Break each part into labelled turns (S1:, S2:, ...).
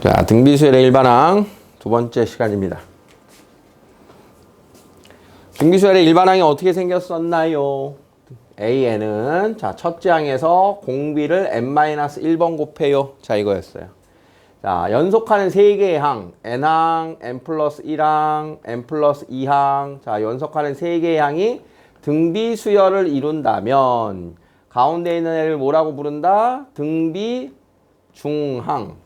S1: 자, 등비수열의 일반항 두 번째 시간입니다. 등비수열의 일반항이 어떻게 생겼었나요? AN은 자, 첫째 항에서 공비를 n-1번 곱해요. 자, 이거였어요. 자, 연속하는 세 개의 항, n항, n 플러스 1항, n 플러스 2항. 자, 연속하는 세 개의 항이 등비수열을 이룬다면 가운데 있는 애를 뭐라고 부른다? 등비중항.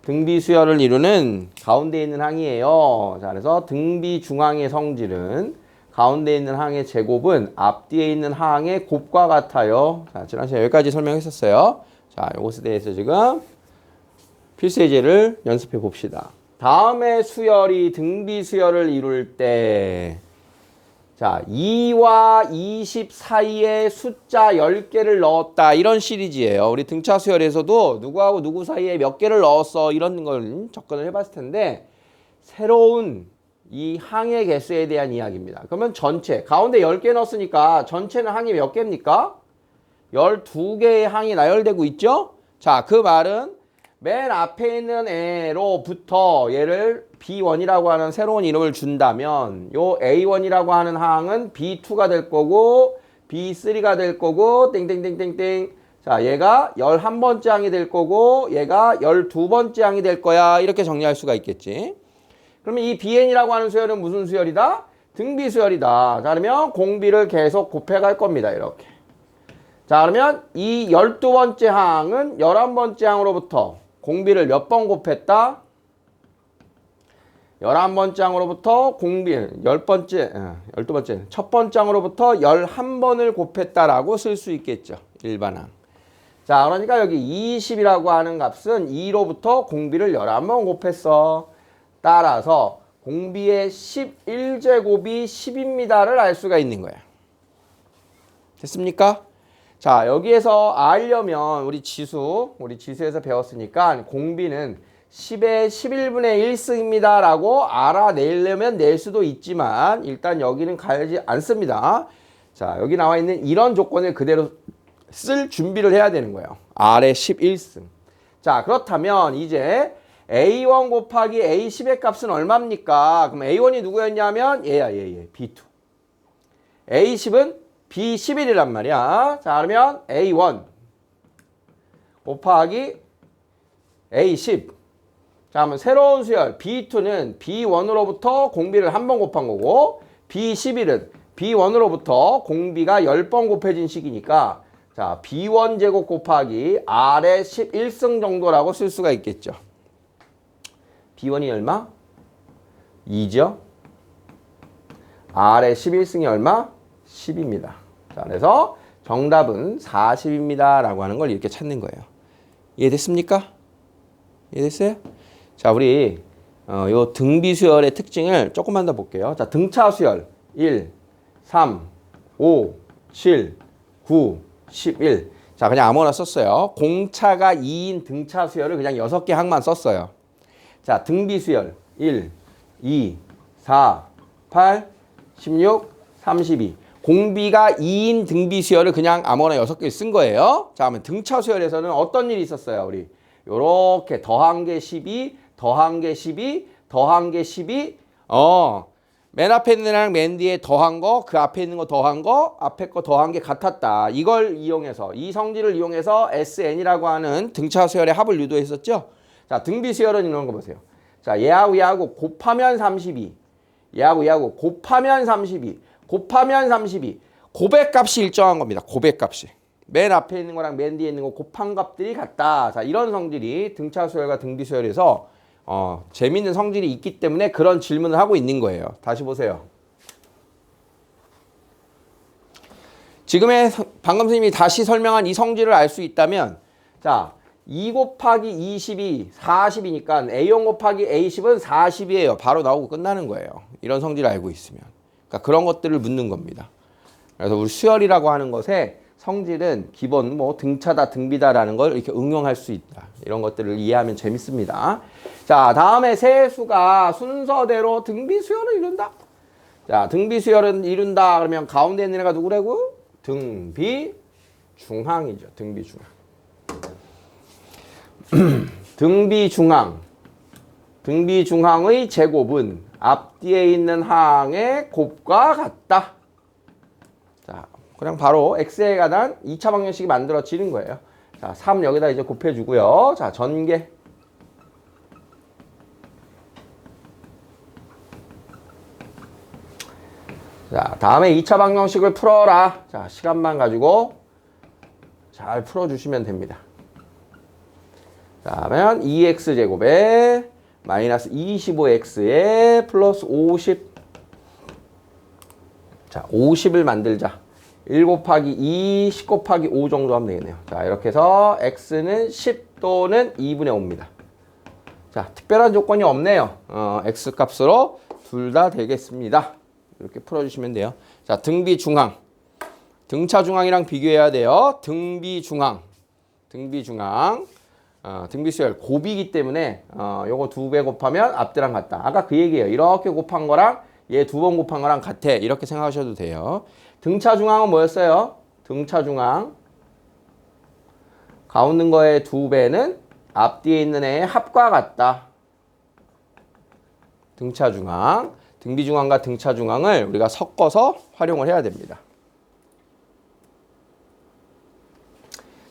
S1: 등비수열을 이루는 가운데 있는 항이에요. 자, 그래서 등비중항의 성질은 가운데 있는 항의 제곱은 앞뒤에 있는 항의 곱과 같아요. 자, 지난 시간에 여기까지 설명했었어요. 자, 이것에 대해서 지금 필수 예제를 연습해 봅시다. 다음에 수열이 등비수열을 이룰 때 자, 2와 20 사이에 숫자 10개를 넣었다. 이런 시리즈예요. 우리 등차 수열에서도 누구하고 누구 사이에 몇 개를 넣었어. 이런 걸 접근을 해봤을 텐데 새로운 이 항의 개수에 대한 이야기입니다. 그러면 전체, 가운데 10개 넣었으니까 전체는 항이 몇 개입니까? 12개의 항이 나열되고 있죠? 자, 그 말은 맨 앞에 있는 애로부터 얘를 B1이라고 하는 새로운 이름을 준다면 요 A1이라고 하는 항은 B2가 될 거고 B3가 될 거고 땡땡땡땡땡. 자, 얘가 11번째 항이 될 거고 얘가 12번째 항이 될 거야. 이렇게 정리할 수가 있겠지. 그러면 이 BN이라고 하는 수열은 무슨 수열이다? 등비수열이다. 자, 그러면 공비를 계속 곱해갈 겁니다. 이렇게. 자, 그러면 이 12번째 항은 11번째 항으로부터 공비를 몇 번 곱했다? 11번째 항으로부터 공비, 12번째, 첫 번째 항으로부터 11번을 곱했다라고 쓸 수 있겠죠. 일반항. 자, 그러니까 여기 20이라고 하는 값은 2로부터 공비를 11번 곱했어. 따라서 공비의 11제곱이 10입니다를 알 수가 있는 거야. 됐습니까? 자, 여기에서 알려면 우리 지수에서 배웠으니까 공비는 10의 11분의 1승입니다 라고 알아내려면 낼 수도 있지만 일단 여기는 가지 않습니다. 자, 여기 나와 있는 이런 조건을 그대로 쓸 준비를 해야 되는 거예요. R의 11승. 자, 그렇다면 이제 A1 곱하기 A10의 값은 얼마입니까? 그럼 A1이 누구였냐면 얘야, 얘. B2. A10은 B11이란 말이야. 자, 그러면 A1 곱하기 A10. 자, 그러면 새로운 수열 B2는 B1으로부터 공비를 한 번 곱한 거고 B11은 B1으로부터 공비가 10번 곱해진 식이니까 자, B1 제곱 곱하기 R의 11승 정도라고 쓸 수가 있겠죠. B1이 얼마? 2죠. R의 11승이 얼마? 10입니다. 자, 그래서 정답은 40입니다. 라고 하는 걸 이렇게 찾는 거예요. 이해됐습니까? 이해됐어요? 자, 우리 요 등비수열의 특징을 조금만 더 볼게요. 자, 등차 수열 1, 3, 5, 7, 9, 11. 자, 그냥 아무거나 썼어요. 공차가 2인 등차 수열을 그냥 6개 항만 썼어요. 자, 등비수열 1, 2, 4, 8, 16, 32. 공비가 2인 등비수열을 그냥 아무거나 6개 쓴 거예요. 자, 그러면 등차 수열에서는 어떤 일이 있었어요? 우리 요렇게 더한 게 12, 더한 게 12, 더한 게 12. 맨 앞에 있는 애랑 맨 뒤에 더한 거, 그 앞에 있는 거 더한 거, 앞에 거 더한 게 같았다. 이걸 이용해서, 이 성질을 이용해서 SN이라고 하는 등차 수열의 합을 유도했었죠. 자, 등비수열은 이런 거 보세요. 자, 얘하고 곱하면 32. 얘하고 곱하면 32. 곱하면 32. 고백값이 일정한 겁니다. 고백값이. 맨 앞에 있는 거랑 맨 뒤에 있는 거 곱한 값들이 같다. 자, 이런 성질이 등차 수열과 등비수열에서 재밌는 성질이 있기 때문에 그런 질문을 하고 있는 거예요. 다시 보세요. 지금의 방금 선생님이 다시 설명한 이 성질을 알 수 있다면 자, 2 곱하기 20이 40이니까 A1 곱하기 A10은 40이에요. 바로 나오고 끝나는 거예요. 이런 성질을 알고 있으면. 그러니까 그런 것들을 묻는 겁니다. 그래서 우리 수열이라고 하는 것에 성질은 기본 뭐 등차다 등비다라는 걸 이렇게 응용할 수 있다. 이런 것들을 이해하면 재밌습니다. 자, 다음에 세수가 순서대로 등비수열을 이룬다. 자, 등비수열은 이룬다 그러면 가운데 있는 애가 누구라고? 등비중항이죠. 등비중항. 등비중항. 등비중항의 제곱은 앞뒤에 있는 항의 곱과 같다. 자, 그냥 바로 x에 관한 2차 방정식이 만들어지는 거예요. 자, 3 여기다 이제 곱해주고요. 자, 전개. 자, 다음에 2차 방정식을 풀어라. 자, 시간만 가지고 잘 풀어주시면 됩니다. 자, 그러면 2x제곱에 마이너스 25x에 플러스 50. 자, 50을 만들자. 1 곱하기 2, 10 곱하기 5 정도 하면 되겠네요. 자, 이렇게 해서 x는 10 또는 2분의 5입니다. 자, 특별한 조건이 없네요. x 값으로 둘 다 되겠습니다. 이렇게 풀어주시면 돼요. 자, 등비중항. 등차중항이랑 비교해야 돼요. 등비중항. 등비수열 곱이기 때문에 요거 2배 곱하면 앞뒤랑 같다. 아까 그 얘기예요. 이렇게 곱한 거랑 얘 2번 곱한 거랑 같아. 이렇게 생각하셔도 돼요. 등차중항은 뭐였어요? 등차중항. 가운데 거의 2배는 앞뒤에 있는 애의 합과 같다. 등차중항. 등비중항과 등차중항을 우리가 섞어서 활용을 해야 됩니다.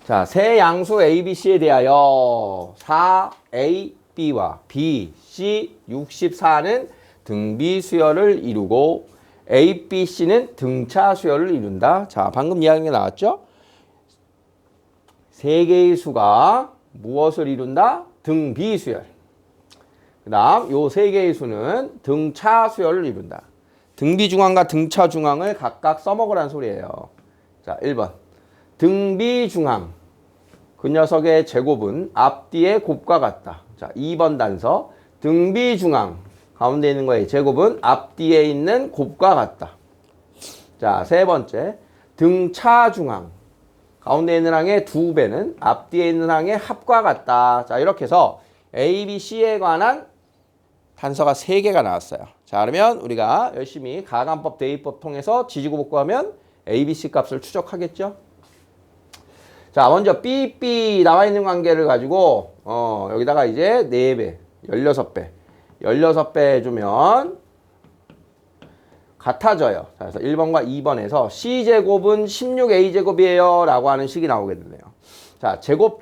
S1: 자, 세 양수 A, B, C에 대하여 4A, B와 B, C, 64는 등비수열을 이루고 A, B, C는 등차수열을 이룬다. 자, 방금 이야기가 나왔죠? 세 개의 수가 무엇을 이룬다? 등비수열. 그 다음 요 세 개의 수는 등차수열을 이룬다. 등비중항과 등차중항을 각각 써먹으라는 소리예요. 자, 1번. 등비중항. 그 녀석의 제곱은 앞뒤의 곱과 같다. 자, 2번 단서. 등비중항. 가운데 있는 거의 제곱은 앞뒤에 있는 곱과 같다. 자, 세 번째. 등차중항. 가운데 있는 항의 2배는 앞뒤에 있는 항의 합과 같다. 자, 이렇게 해서 A, B, C에 관한 단서가 3개가 나왔어요. 자, 그러면 우리가 열심히 가감법, 대입법 통해서 지지고 복구하면 A, B, C 값을 추적하겠죠? 자, 먼저 B 나와 있는 관계를 가지고 여기다가 이제 4배, 16배. 16배 해주면 같아져요. 자, 그래서 1번과 2번에서 C제곱은 16A제곱이에요 라고 하는 식이 나오게 되네요. 자, 제곱.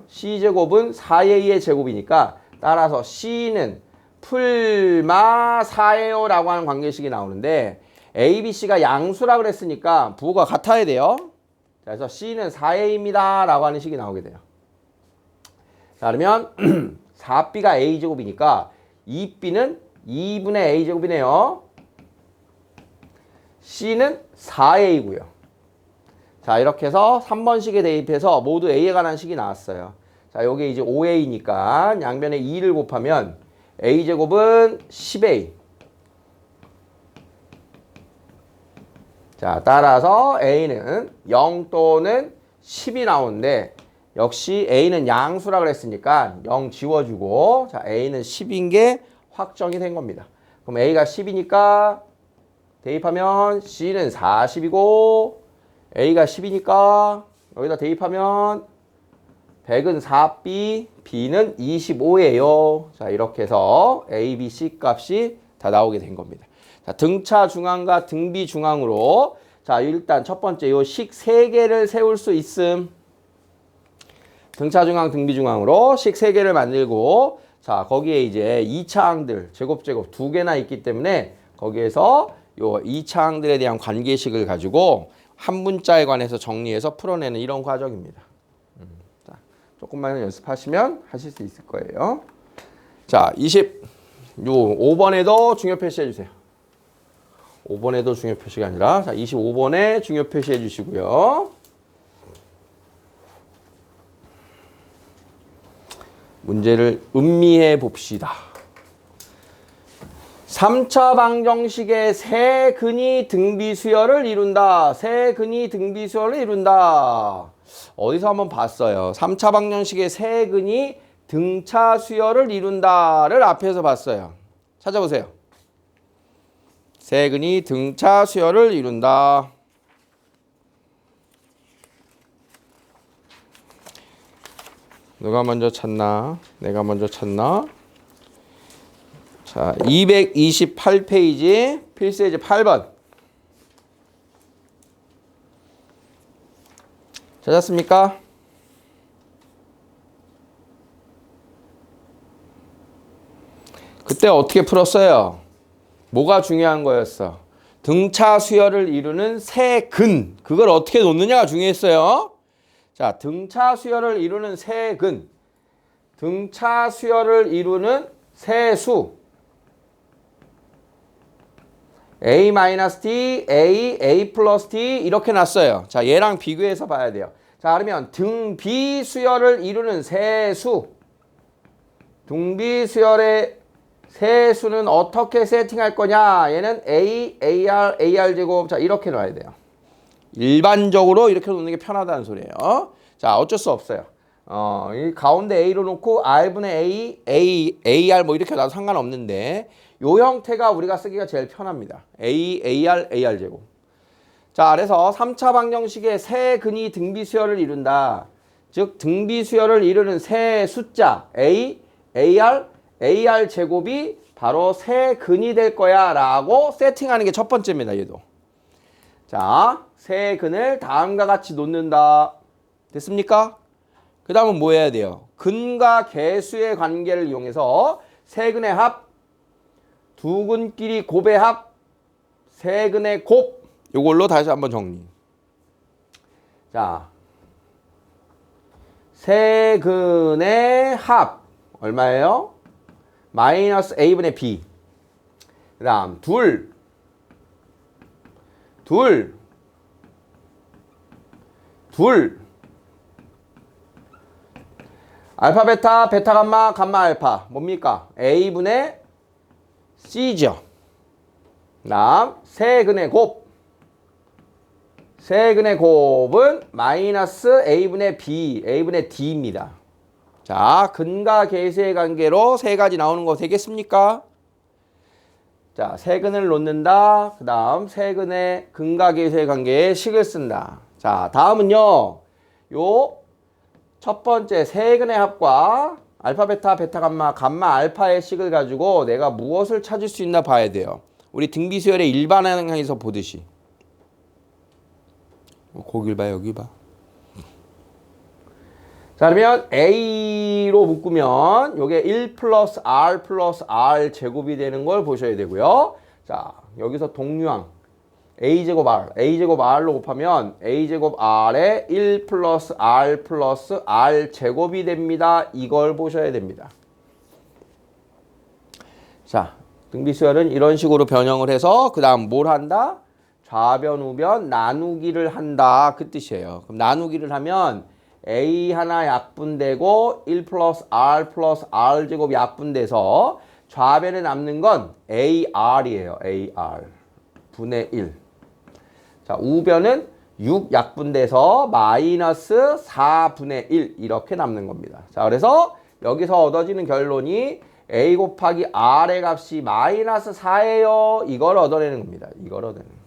S1: C제곱은 4A의 제곱이니까 따라서 C는 풀마 4예요 라고 하는 관계식이 나오는데 A, B, C가 양수라 그랬으니까 부호가 같아야 돼요. 자, 그래서 C는 4A입니다 라고 하는 식이 나오게 돼요. 자, 그러면 4B가 A제곱이니까 2B는 2분의 A제곱이네요. C는 4A고요. 자, 이렇게 해서 3번식에 대입해서 모두 A에 관한 식이 나왔어요. 자, 요게 이제 5A니까 양변에 2를 곱하면 A제곱은 10A. 자, 따라서 A는 0 또는 10이 나오는데 역시 A는 양수라 그랬으니까 0 지워주고 자, A는 10인 게 확정이 된 겁니다. 그럼 A가 10이니까 대입하면 C는 40이고 A가 10이니까 여기다 대입하면 100은 4B, B는 25예요. 자, 이렇게 해서 A, B, C 값이 다 나오게 된 겁니다. 자, 등차중항과 등비중항으로 자, 일단 첫 번째 요 식 3개를 세울 수 있음. 등차중항, 등비중항으로 식 3개를 만들고 자, 거기에 이제 2차항들 제곱 2개나 있기 때문에 거기에서 요 2차항들에 대한 관계식을 가지고 한 문자에 관해서 정리해서 풀어내는 이런 과정입니다. 자, 조금만 연습하시면 하실 수 있을 거예요. 자, 5번에도 중요 표시해 주세요. 5번에도 중요 표시가 아니라 자, 25번에 중요 표시해 주시고요. 문제를 음미해 봅시다. 3차 방정식의 세 근이 등비수열을 이룬다. 세 근이 등비수열을 이룬다. 어디서 한번 봤어요. 3차 방정식의 세 근이 등차수열을 이룬다를 앞에서 봤어요. 찾아보세요. 세 근이 등차수열을 이룬다. 누가 먼저 찾나? 내가 먼저 찾나? 자, 228페이지 필수예제 8번. 찾았습니까? 그때 어떻게 풀었어요? 뭐가 중요한 거였어? 등차 수열을 이루는 세근. 그걸 어떻게 놓느냐가 중요했어요. 자, 등차 수열을 이루는 세근. 등차 수열을 이루는 세수. A-T, A 플러스 T 이렇게 놨어요. 자, 얘랑 비교해서 봐야 돼요. 자, 그러면 등비수열을 이루는 세수. 등비수열의 세수는 어떻게 세팅할 거냐? 얘는 A, AR, AR 제곱. 자, 이렇게 놔야 돼요. 일반적으로 이렇게 놓는 게 편하다는 소리예요. 자, 어쩔 수 없어요. 이 가운데 A로 놓고 R분의 AR 뭐 이렇게 놔도 상관없는데 요 형태가 우리가 쓰기가 제일 편합니다. AR 제곱. 자, 그래서 3차 방정식의 세 근이 등비수열을 이룬다. 즉 등비수열을 이루는 세 숫자 AR 제곱이 바로 세 근이 될 거야 라고 세팅하는 게 첫 번째입니다. 얘도. 자, 세 근을 다음과 같이 놓는다. 됐습니까? 그 다음은 뭐 해야 돼요? 근과 개수의 관계를 이용해서 세 근의 합, 두 근끼리 곱의 합, 세 근의 곱. 요걸로 다시 한번 정리. 자, 세 근의 합 얼마예요? 마이너스 A분의 B. 그 다음 둘 알파 베타 베타 감마 감마 알파 뭡니까? A분의 C죠. 다음 세근의 곱. 세근의 곱은 마이너스 A분의 B, A분의 D입니다. 자, 근과 개수의 관계로 세 가지 나오는 거 되겠습니까? 자, 세근을 놓는다. 그 다음 세근의 근과 개수의 관계에 식을 쓴다. 자, 다음은요. 요 첫 번째 세근의 합과 알파 베타 베타 감마 감마 알파의 식을 가지고 내가 무엇을 찾을 수 있나 봐야 돼요. 우리 등비수열의 일반항에서 보듯이. 거길 봐, 여기 봐. 자, 그러면 A로 묶으면 요게 1 플러스 R 제곱이 되는 걸 보셔야 되고요. 자, 여기서 동류항 A제곱 R로 곱하면 A제곱 R에 1 플러스 R 제곱이 됩니다. 이걸 보셔야 됩니다. 자, 등비수열은 이런 식으로 변형을 해서 그 다음 뭘 한다? 좌변, 우변 나누기를 한다. 그 뜻이에요. 그럼 나누기를 하면 A 하나 약분되고 1 플러스 R 제곱 약분돼서 좌변에 남는 건 AR이에요. AR 분의 1. 자, 우변은 6 약분돼서 마이너스 4분의 1 이렇게 남는 겁니다. 자, 그래서 여기서 얻어지는 결론이 A 곱하기 R의 값이 마이너스 4예요. 이걸 얻어내는 겁니다. 이걸 얻어내는.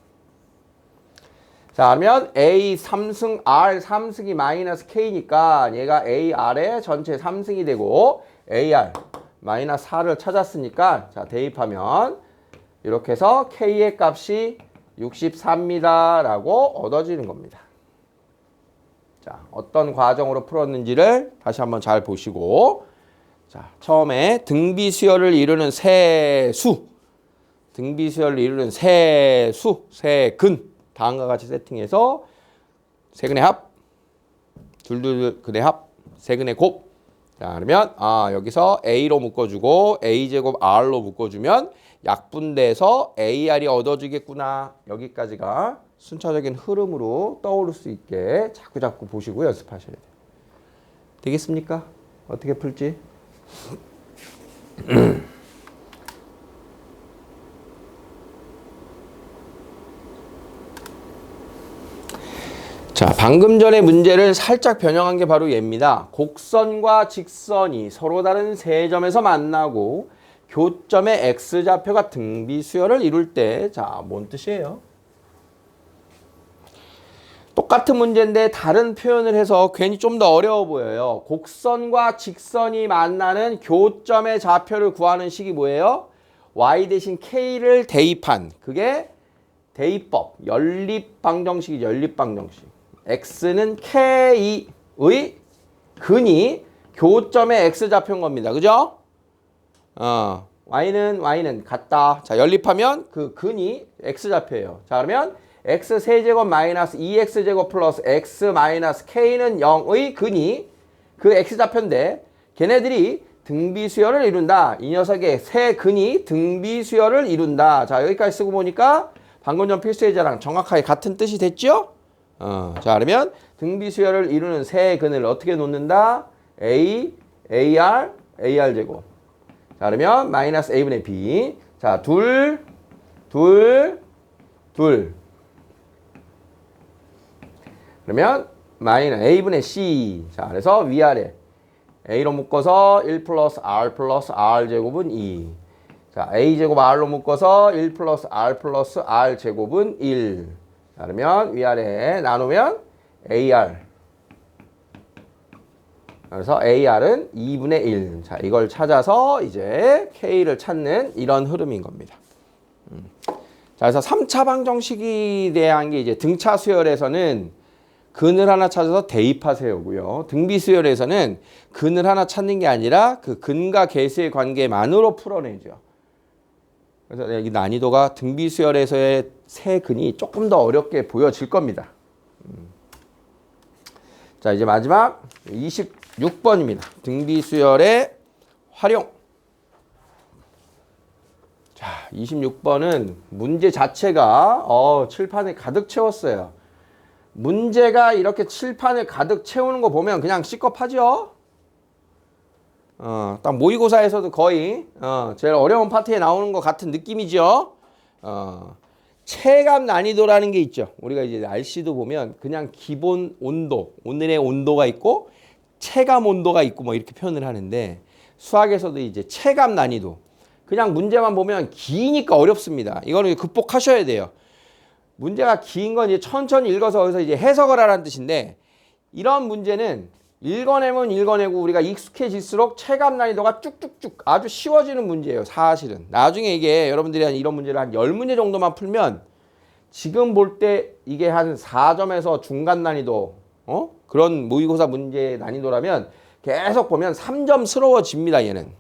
S1: 자, 그러면 A 3승 R 3승이 마이너스 K니까 얘가 AR의 전체 3승이 되고 AR 마이너스 4를 찾았으니까 자, 대입하면 이렇게 해서 K의 값이 64입니다. 라고 얻어지는 겁니다. 자, 어떤 과정으로 풀었는지를 다시 한번 잘 보시고 자, 처음에 등비수열을 이루는 세수 등비수열을 이루는 세수 세근 다음과 같이 세팅해서 세근의 합 둘둘근의 합 세근의 곱. 자, 그러면 여기서 A로 묶어주고 A제곱 R로 묶어주면 약분돼서 AR이 얻어지겠구나. 여기까지가 순차적인 흐름으로 떠오를 수 있게 자꾸 보시고 연습하셔야 돼요. 되겠습니까? 어떻게 풀지? 자, 방금 전에 문제를 살짝 변형한 게 바로 얘입니다. 곡선과 직선이 서로 다른 세 점에서 만나고 교점의 X좌표가 등비수열을 이룰 때, 자, 뭔 뜻이에요? 똑같은 문제인데 다른 표현을 해서 괜히 좀 더 어려워 보여요. 곡선과 직선이 만나는 교점의 좌표를 구하는 식이 뭐예요? y 대신 k를 대입한 그게 대입법, 연립방정식이죠. 연립방정식. x는 k의 근이 교점에 x 좌표인 겁니다. 그죠? y는 같다. 자, 연립하면 그 근이 x 좌표예요. 자, 그러면 x 세제곱 마이너스 2x제곱 플러스 x 마이너스 k는 0의 근이 그 x 좌표인데 걔네들이 등비수열을 이룬다. 이 녀석의 세 근이 등비수열을 이룬다. 자, 여기까지 쓰고 보니까 방금 전 필수예제랑 정확하게 같은 뜻이 됐죠? 자, 그러면 등비수열을 이루는 세 근을 어떻게 놓는다? a, ar 제곱. 자, 그러면 마이너스 a분의 b. 자, 둘. 그러면 마이너스 a분의 c. 자, 그래서 위아래. a로 묶어서 1 플러스 r 제곱은 2. 자, a 제곱 r로 묶어서 1 플러스 r 제곱은 1. 자, 그러면 위아래 나누면 ar. 그래서 ar은 2분의 1. 자, 이걸 찾아서 이제 k를 찾는 이런 흐름인 겁니다. 자, 그래서 3차 방정식에 대한 게 이제 등차 수열에서는 근을 하나 찾아서 대입하세요고요. 등비 수열에서는 근을 하나 찾는 게 아니라 그 근과 계수의 관계만으로 풀어내죠. 그래서 이 난이도가 등비 수열에서의 세 근이 조금 더 어렵게 보여질 겁니다. 자, 이제 마지막 26번입니다. 등비 수열의 활용. 자, 26번은 문제 자체가 칠판에 가득 채웠어요. 문제가 이렇게 칠판을 가득 채우는 거 보면 그냥 시겁하죠? 딱 모의고사에서도 거의 제일 어려운 파트에 나오는 것 같은 느낌이죠? 체감 난이도라는 게 있죠. 우리가 이제 날씨도 보면 그냥 기본 온도, 오늘의 온도가 있고 체감 온도가 있고 뭐 이렇게 표현을 하는데 수학에서도 이제 체감 난이도. 그냥 문제만 보면 기니까 어렵습니다. 이거는 극복하셔야 돼요. 문제가 긴 건 이제 천천히 읽어서 거기서 이제 해석을 하라는 뜻인데 이런 문제는 읽어내면 읽어내고 우리가 익숙해질수록 체감 난이도가 쭉쭉쭉 아주 쉬워지는 문제예요. 사실은. 나중에 이게 여러분들이 이런 문제를 한 10문제 정도만 풀면 지금 볼 때 이게 한 4점에서 중간 난이도 그런 모의고사 문제 난이도라면 계속 보면 3점스러워집니다. 얘는.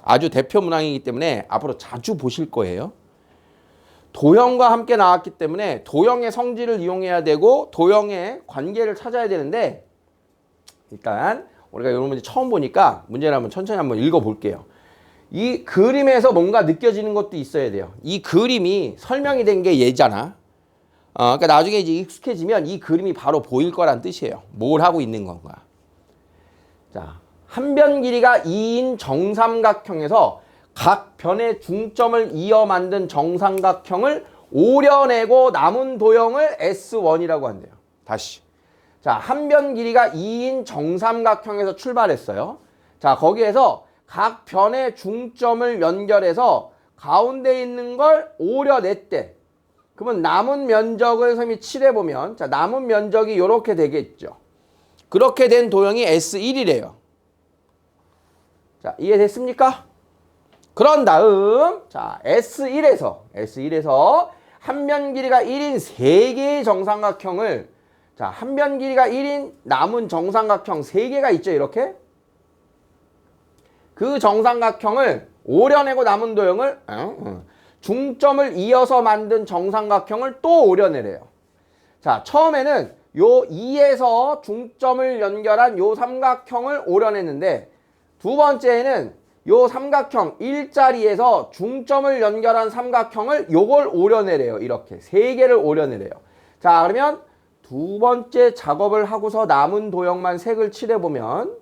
S1: 아주 대표 문항이기 때문에 앞으로 자주 보실 거예요. 도형과 함께 나왔기 때문에 도형의 성질을 이용해야 되고 도형의 관계를 찾아야 되는데 일단 우리가 이런 문제 처음 보니까 문제를 한번 천천히 한번 읽어볼게요. 이 그림에서 뭔가 느껴지는 것도 있어야 돼요. 이 그림이 설명이 된 게 얘잖아. 그러니까 나중에 이제 익숙해지면 이 그림이 바로 보일 거란 뜻이에요. 뭘 하고 있는 건가. 자, 한 변 길이가 2인 정삼각형에서 각 변의 중점을 이어 만든 정삼각형을 오려내고 남은 도형을 S1이라고 한대요. 다시. 자, 한 변 길이가 2인 정삼각형에서 출발했어요. 자, 거기에서 각 변의 중점을 연결해서 가운데 있는 걸 오려냈대. 그러면 남은 면적을 선생님이 칠해보면 자, 남은 면적이 이렇게 되겠죠. 그렇게 된 도형이 S1이래요. 자, 이해됐습니까? 그런 다음 자 S1에서 한 변 길이가 1인 3개의 정삼각형을 자, 한 변 길이가 1인 남은 정삼각형 3개가 있죠. 이렇게 그 정삼각형을 오려내고 남은 도형을 중점을 이어서 만든 정삼각형을 또 오려내래요. 자, 처음에는 요 2에서 중점을 연결한 요 삼각형을 오려냈는데 두 번째에는 요 삼각형 1자리에서 중점을 연결한 삼각형을 요걸 오려내래요. 이렇게 3개를 오려내래요. 자, 그러면 두 번째 작업을 하고서 남은 도형만 색을 칠해보면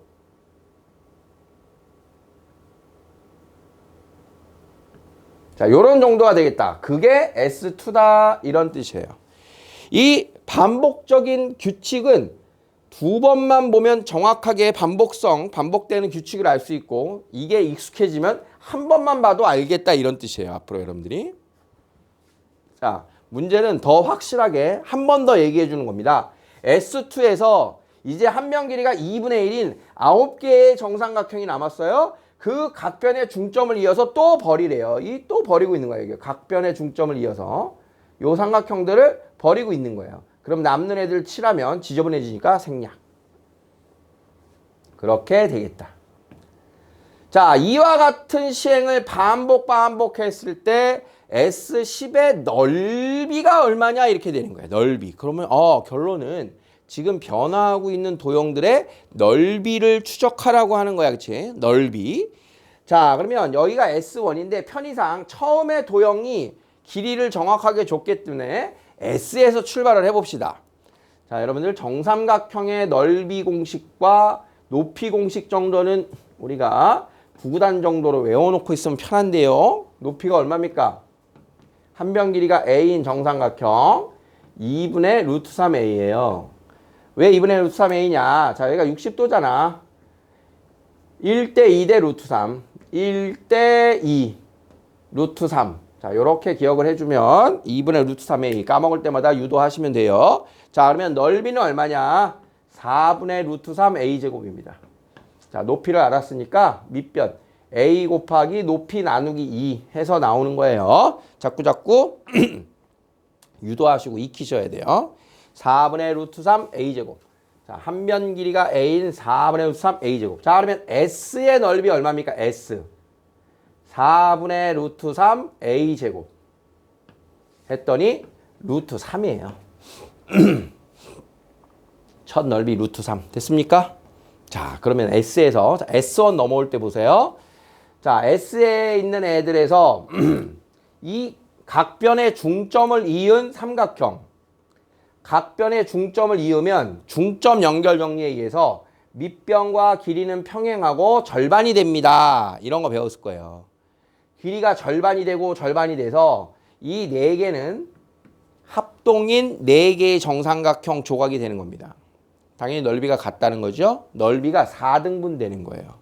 S1: 자, 요런 정도가 되겠다. 그게 S2다 이런 뜻이에요. 이 반복적인 규칙은 두 번만 보면 정확하게 반복되는 규칙을 알 수 있고 이게 익숙해지면 한 번만 봐도 알겠다 이런 뜻이에요. 앞으로 여러분들이. 자, 문제는 더 확실하게 한 번 더 얘기해 주는 겁니다. S2에서 이제 한 변 길이가 2분의 1인 9개의 정삼각형이 남았어요. 그 각변의 중점을 이어서 또 버리래요. 이 또 버리고 있는 거예요. 이게 각변의 중점을 이어서 요 삼각형들을 버리고 있는 거예요. 그럼 남는 애들 칠하면 지저분해지니까 생략. 그렇게 되겠다. 자, 이와 같은 시행을 반복했을 때 S10의 넓이가 얼마냐 이렇게 되는 거예요. 넓이. 그러면 결론은 지금 변화하고 있는 도형들의 넓이를 추적하라고 하는 거야. 그치? 넓이. 자, 그러면 여기가 S1인데 편의상 처음에 도형이 길이를 정확하게 줬기 때문에 S에서 출발을 해봅시다. 자, 여러분들 정삼각형의 넓이 공식과 높이 공식 정도는 우리가 구구단 정도로 외워놓고 있으면 편한데요. 높이가 얼마입니까? 한 변 길이가 A인 정삼각형 2분의 루트 3A예요. 왜 2분의 루트 3A냐? 자, 여기가 60도잖아. 1대 2대 루트 3. 1대 2 루트 3. 자, 요렇게 기억을 해주면 2분의 루트 3A 까먹을 때마다 유도하시면 돼요. 자, 그러면 넓이는 얼마냐? 4분의 루트 3A 제곱입니다. 자, 높이를 알았으니까 밑변 A 곱하기 높이 나누기 2 해서 나오는 거예요. 자꾸 유도하시고 익히셔야 돼요. 4분의 루트 3 A제곱. 자, 한 변 길이가 A인 4분의 루트 3 A제곱. 자, 그러면 S의 넓이 얼마입니까? S. 4분의 루트 3 A제곱. 했더니 루트 3이에요. 첫 넓이 루트 3. 됐습니까? 자, 그러면 S에서 S1 넘어올 때 보세요. 자, S에 있는 애들에서 이 각변의 중점을 이은 삼각형. 각변의 중점을 이으면 중점 연결 정리에 의해서 밑변과 길이는 평행하고 절반이 됩니다. 이런 거 배웠을 거예요. 길이가 절반이 되고 절반이 돼서 이 네 개는 합동인 네 개의 정삼각형 조각이 되는 겁니다. 당연히 넓이가 같다는 거죠. 넓이가 4등분 되는 거예요.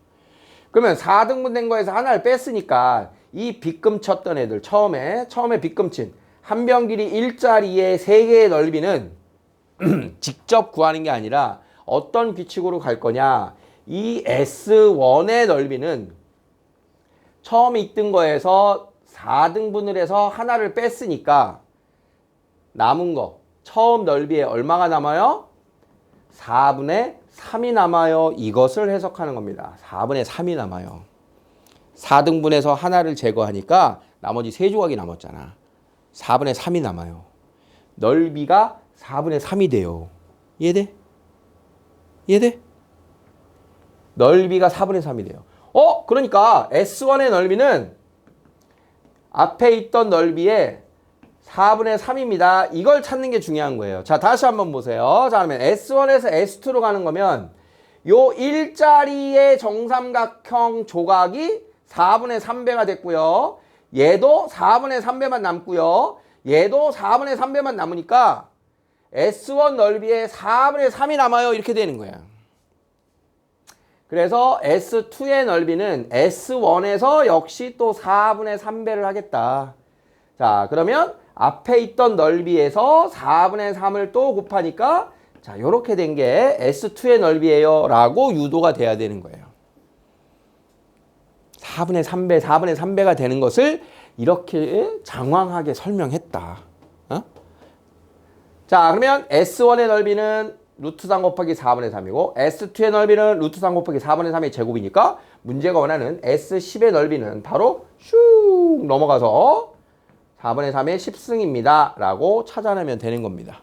S1: 그러면 4등분 된 거에서 하나를 뺐으니까 이 빗금 쳤던 애들 처음에 빗금 친 한 변 길이 1짜리의 3개의 넓이는 직접 구하는 게 아니라 어떤 규칙으로 갈 거냐. 이 S1의 넓이는 처음에 있던 거에서 4등분을 해서 하나를 뺐으니까 남은 거 처음 넓이에 얼마가 남아요? 4분의 3이 남아요. 이것을 해석하는 겁니다. 4분의 3이 남아요. 4등분해서 하나를 제거하니까 나머지 3조각이 남았잖아. 4분의 3이 남아요. 넓이가 4분의 3이 돼요. 이해돼? 이해돼? 넓이가 4분의 3이 돼요. 그러니까 S1의 넓이는 앞에 있던 넓이의 4분의 3입니다. 이걸 찾는 게 중요한 거예요. 자, 다시 한번 보세요. 자, 그러면 S1에서 S2로 가는 거면 요 1짜리의 정삼각형 조각이 4분의 3배가 됐고요. 얘도 4분의 3배만 남고요. 얘도 4분의 3배만 남으니까 S1 넓이에 4분의 3이 남아요. 이렇게 되는 거야. 그래서 S2의 넓이는 S1에서 역시 또 4분의 3배를 하겠다. 자, 그러면 앞에 있던 넓이에서 4분의 3을 또 곱하니까 자, 요렇게 된 게 S2의 넓이에요 라고 유도가 돼야 되는 거예요. 4분의 3배가 되는 것을 이렇게 장황하게 설명했다. 자, 그러면 S1의 넓이는 루트 3 곱하기 4분의 3이고 S2의 넓이는 루트 3 곱하기 4분의 3의 제곱이니까 문제가 원하는 S10의 넓이는 바로 슉 넘어가서 4분의 3의 10승입니다. 라고 찾아내면 되는 겁니다.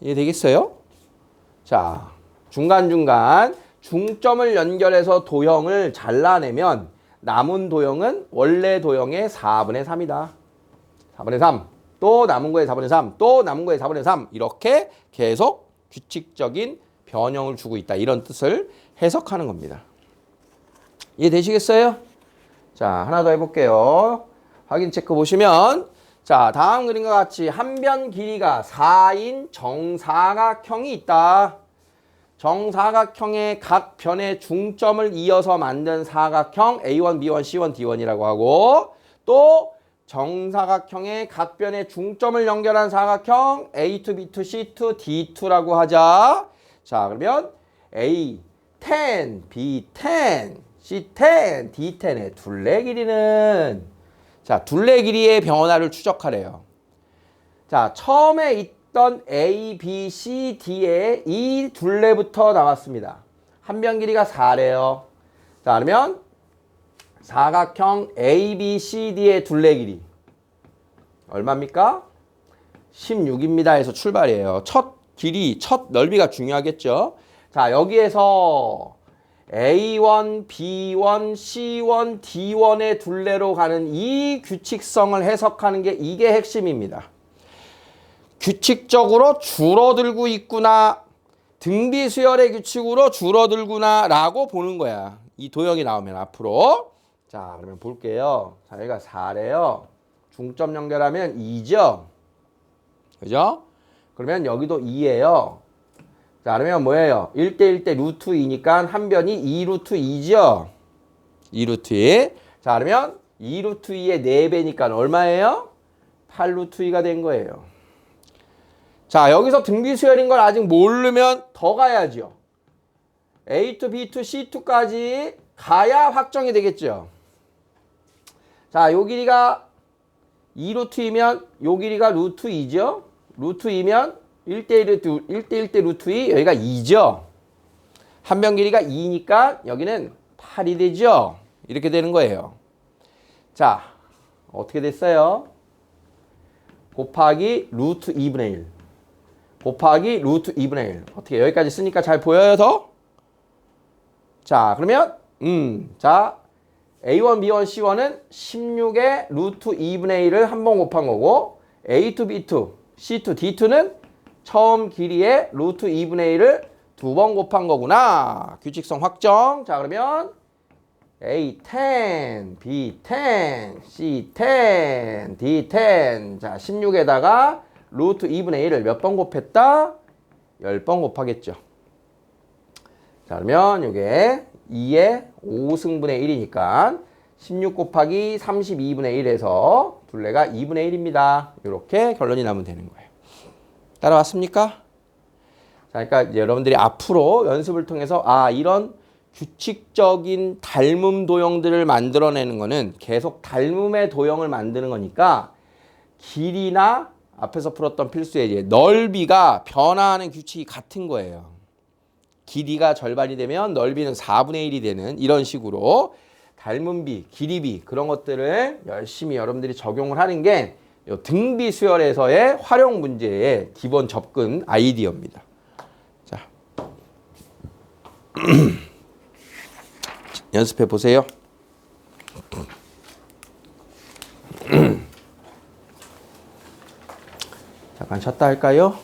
S1: 이해되겠어요? 자, 중간중간 중점을 연결해서 도형을 잘라내면 남은 도형은 원래 도형의 4분의 3이다. 4분의 3. 또 남은 거에 4분의 3. 또 남은 거에 4분의 3. 이렇게 계속 규칙적인 변형을 주고 있다. 이런 뜻을 해석하는 겁니다. 이해되시겠어요? 자, 하나 더 해볼게요. 확인 체크 보시면 자, 다음 그림과 같이 한 변 길이가 4인 정사각형이 있다. 정사각형의 각 변의 중점을 이어서 만든 사각형 A1, B1, C1, D1이라고 하고 또 정사각형의 각 변의 중점을 연결한 사각형 A2, B2, C2, D2라고 하자. 자, 그러면 A10, B10. C10, D10의 둘레 길이는 자, 둘레 길이의 변화를 추적하래요. 자, 처음에 있던 A, B, C, D의 이 둘레부터 나왔습니다. 한 변 길이가 4래요. 자, 그러면 사각형 A, B, C, D의 둘레 길이 얼마입니까? 16입니다. 해서 출발이에요. 첫 길이, 첫 넓이가 중요하겠죠. 자, 여기에서 A1, B1, C1, D1의 둘레로 가는 이 규칙성을 해석하는 게 이게 핵심입니다. 규칙적으로 줄어들고 있구나, 등비수열의 규칙으로 줄어들구나 라고 보는 거야. 이 도형이 나오면 앞으로. 자, 그러면 볼게요. 자, 여기가 4래요. 중점 연결하면 2죠. 그죠? 그러면 여기도 2예요. 자, 그러면 뭐예요? 1대 1대 루트 2니까 한 변이 2 루트 2죠? 2 루트 2. 자, 그러면 2 루트 2의 4배니까 얼마예요? 8 루트 2가 된 거예요. 자, 여기서 등비수열인 걸 아직 모르면 더 가야죠. A2, B2, C2까지 가야 확정이 되겠죠. 자, 요 길이가 2 루트 2면 요 길이가 루트 2죠? 루트 2면 1대1대 루트 2, 여기가 2죠. 한 변 길이가 2니까 여기는 8이 되죠. 이렇게 되는 거예요. 자, 어떻게 됐어요? 곱하기 루트 2분의 1. 곱하기 루트 2분의 1. 어떻게 여기까지 쓰니까 잘 보여요, 더? 자, 그러면 자, A1, B1, C1은 16의 루트 2분의 1을 한 번 곱한 거고, A2, B2, C2, D2는 처음 길이의 루트 2분의 1을 두 번 곱한 거구나. 규칙성 확정. 자, 그러면 A10, B10, C10, D10. 자, 16에다가 루트 2분의 1을 몇 번 곱했다? 10번 곱하겠죠. 자, 그러면 이게 2의 5승분의 1이니까 16 곱하기 32분의 1에서 둘레가 2분의 1입니다. 이렇게 결론이 나면 되는 거예요. 따라왔습니까? 자, 그러니까 여러분들이 앞으로 연습을 통해서 이런 규칙적인 닮음 도형들을 만들어내는 거는 계속 닮음의 도형을 만드는 거니까 길이나 앞에서 풀었던 필수의 이제 넓이가 변화하는 규칙이 같은 거예요. 길이가 절반이 되면 넓이는 4분의 1이 되는 이런 식으로 닮음비, 길이비 그런 것들을 열심히 여러분들이 적용을 하는 게 등비 수열에서의 활용 문제의 기본 접근 아이디어입니다. 자, 연습해 보세요. 잠깐 쉬었다 할까요?